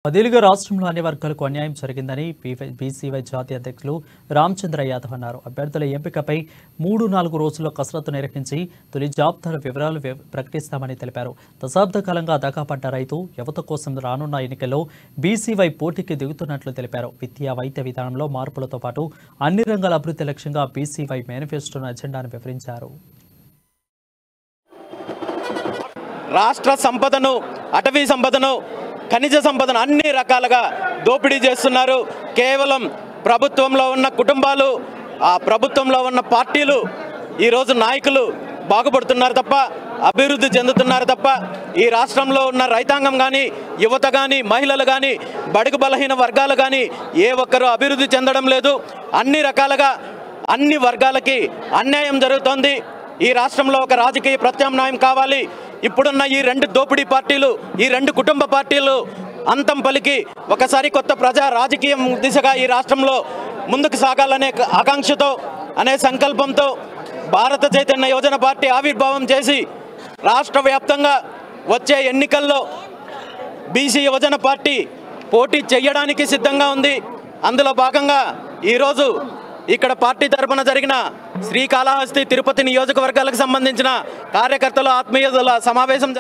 పదేళ్లుగా రాష్ట్రంలో అన్ని వర్గాలకు అన్యాయం జరిగిందని బీసీవై జాతీయ అధ్యక్షులు రామచంద్ర యాదవ్ అన్నారు. అభ్యర్థుల ఎంపికపై 3-4 రోజుల్లో కసరత్తు నిర్వహించి తొలి జాబితాల వివరాలు ప్రకటిస్తామని తెలిపారు. దశాబ్ద కాలంగా దగాపడ్డ రైతు యువత కోసం రానున్న ఎన్నికల్లో బీసీవై పోటీకి దిగుతున్నట్లు తెలిపారు. విద్యా వైద్య విధానంలో మార్పులతో పాటు అన్ని రంగాల అభివృద్ధి లక్ష్యంగా బీసీవై మేనిఫెస్టోను అజెండాను వివరించారు. రాష్ట్ర సంపదను, అటవీ సంపదను, ఖనిజ సంపదను అన్ని రకాలుగా దోపిడీ చేస్తున్నారు. కేవలం ప్రభుత్వంలో ఉన్న కుటుంబాలు, ఆ ప్రభుత్వంలో ఉన్న పార్టీలు, ఈరోజు నాయకులు బాగుపడుతున్నారు తప్ప, అభివృద్ధి చెందుతున్నారు తప్ప, ఈ రాష్ట్రంలో ఉన్న రైతాంగం కానీ, యువత కానీ, మహిళలు కానీ, బడుగు బలహీన వర్గాలు కానీ ఏ ఒక్కరూ అభివృద్ధి చెందడం లేదు. అన్ని రకాలుగా అన్ని వర్గాలకి అన్యాయం జరుగుతోంది. ఈ రాష్ట్రంలో ఒక రాజకీయ ప్రత్యామ్నాయం కావాలి. ఇప్పుడున్న ఈ రెండు దోపిడీ పార్టీలు, ఈ రెండు కుటుంబ పార్టీలు అంతం పలికి ఒకసారి కొత్త ప్రజా రాజకీయం దిశగా ఈ రాష్ట్రంలో ముందుకు సాగాలనే ఆకాంక్షతో, అనే సంకల్పంతో భారత చైతన్య యోజన పార్టీ ఆవిర్భావం చేసి రాష్ట్ర వ్యాప్తంగా వచ్చే ఎన్నికల్లో బీసీ యువజన పార్టీ పోటీ చేయడానికి సిద్ధంగా ఉంది. అందులో భాగంగా ఈరోజు ఇక్కడ పార్టీ తరఫున జరిగిన శ్రీకాళహస్తి, తిరుపతి నియోజకవర్గాలకు సంబంధించిన కార్యకర్తల ఆత్మీయుల సమావేశం